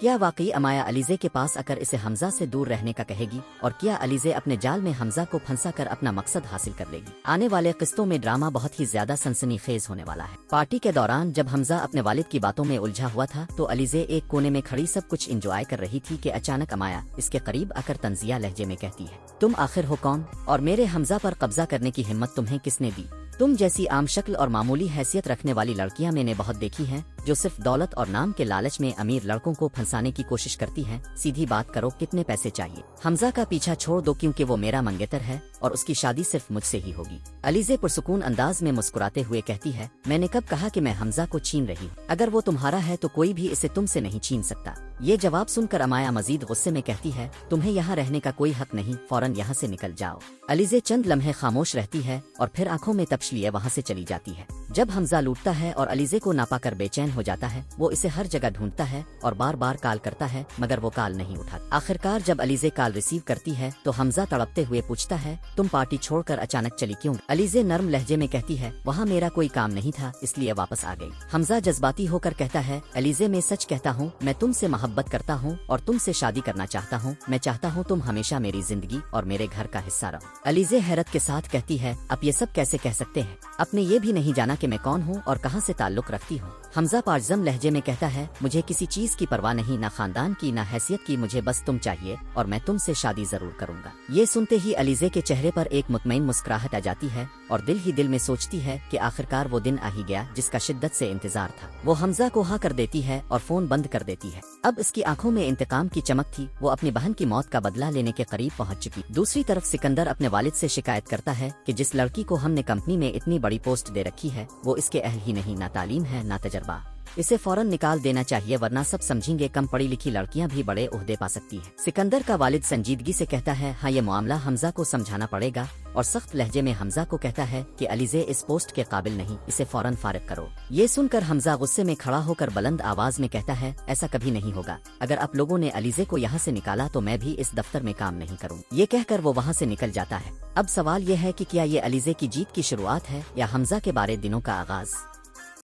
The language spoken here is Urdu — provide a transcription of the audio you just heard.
کیا واقعی امایا علیزے کے پاس آ کر اسے حمزہ سے دور رہنے کا کہے گی؟ اور کیا علیزے اپنے جال میں حمزہ کو پھنسا کر اپنا مقصد حاصل کر لے گی؟ آنے والے قسطوں میں ڈرامہ بہت ہی زیادہ سنسنی خیز ہونے والا ہے۔ پارٹی کے دوران جب حمزہ اپنے والد کی باتوں میں الجھا ہوا تھا تو علیزے ایک کونے میں کھڑی سب کچھ انجوائے کر رہی تھی کہ اچانک امایا اس کے قریب آ کر طنزیہ لہجے میں کہتی ہے، تم آخر ہو کون اور میرے حمزہ پر قبضہ کرنے کی ہمت تمہیں کس نے دی؟ تم جیسی عام شکل اور معمولی حیثیت رکھنے والی لڑکیاں میں نے بہت دیکھی ہیں جو صرف دولت اور نام کے لالچ میں امیر لڑکوں کو پھنسانے کی کوشش کرتی ہیں۔ سیدھی بات کرو، کتنے پیسے چاہیے؟ حمزہ کا پیچھا چھوڑ دو کیونکہ وہ میرا منگیتر ہے اور اس کی شادی صرف مجھ سے ہی ہوگی۔ علیزے پرسکون انداز میں مسکراتے ہوئے کہتی ہے، میں نے کب کہا کہ میں حمزہ کو چھین رہی ہوں؟ اگر وہ تمہارا ہے تو کوئی بھی اسے تم سے نہیں چھین سکتا۔ یہ جواب سن کر امایا مزید غصے میں کہتی ہے، تمہیں یہاں رہنے کا کوئی حق نہیں، فوراً یہاں سے نکل جاؤ۔ علیزے چند لمحے خاموش رہتی ہے اور پھر آنکھوں میں تپش لیے وہاں سے چلی جاتی ہے۔ جب حمزہ لوٹتا ہے اور علیزے کو ناپا کر بے چین ہو جاتا ہے، وہ اسے ہر جگہ ڈھونڈتا ہے اور بار بار کال کرتا ہے مگر وہ کال نہیں اٹھاتا۔ آخرکار جب علیزے کال ریسیو کرتی ہے تو حمزہ تڑپتے ہوئے پوچھتا ہے، تم پارٹی چھوڑ کر اچانک چلی کیوں؟ علیزے نرم لہجے میں کہتی ہے، وہاں میرا کوئی کام نہیں تھا اس لیے واپس آ گئی۔ حمزہ جذباتی ہو کر کہتا ہے، علیزے میں سچ کہتا ہوں، میں تم سے محبت کرتا ہوں اور تم سے شادی کرنا چاہتا ہوں۔ میں چاہتا ہوں تم ہمیشہ میری زندگی اور میرے گھر کا حصہ رہو۔ علیزے حیرت کے ساتھ کہتی ہے، اب یہ سب کیسے کہہ سکتے ہیں؟ آپ نے یہ بھی نہیں جانا کہ میں کون ہوں اور کہاں سے تعلق رکھتی ہوں؟ حمزہ پارزم لہجے میں کہتا ہے، مجھے کسی چیز کی پرواہ نہیں، نہ خاندان کی نہ حیثیت کی، مجھے بس تم چاہیے اور میں تم سے شادی ضرور کروں گا۔ یہ سنتے ہی علیزے کے چہرے پر ایک مطمئن مسکراہٹ آ جاتی ہے اور دل ہی دل میں سوچتی ہے کہ آخرکار وہ دن آ ہی گیا جس کا شدت سے انتظار تھا۔ وہ حمزہ کو ہاں کر دیتی ہے اور فون بند کر دیتی ہے۔ اب اس کی آنکھوں میں انتقام کی چمک تھی، وہ اپنی بہن کی موت کا بدلہ لینے کے قریب پہنچ چکی۔ دوسری طرف سکندر اپنے والد سے شکایت کرتا ہے کہ جس لڑکی کو ہم نے کمپنی میں اتنی بڑی پوسٹ دے رکھی ہے وہ اس کے اہل ہی نہیں، نہ تعلیم ہے نہ تجربہ، اسے فوراً نکال دینا چاہیے ورنہ سب سمجھیں گے کم پڑھی لکھی لڑکیاں بھی بڑے عہدے پا سکتی ہیں۔ سکندر کا والد سنجیدگی سے کہتا ہے، ہاں یہ معاملہ حمزہ کو سمجھانا پڑے گا، اور سخت لہجے میں حمزہ کو کہتا ہے کہ علیزے اس پوسٹ کے قابل نہیں، اسے فوراً فارغ کرو۔ یہ سن کر حمزہ غصے میں کھڑا ہو کر بلند آواز میں کہتا ہے، ایسا کبھی نہیں ہوگا، اگر آپ لوگوں نے علیزے کو یہاں سے نکالا تو میں بھی اس دفتر میں کام نہیں کروں۔ یہ کہہ کر وہ وہاں سے نکل جاتا ہے۔ اب سوال یہ ہے کہ کیا یہ علیزے کی جیت کی شروعات ہے یا حمزہ کے بارے دنوں کا آغاز؟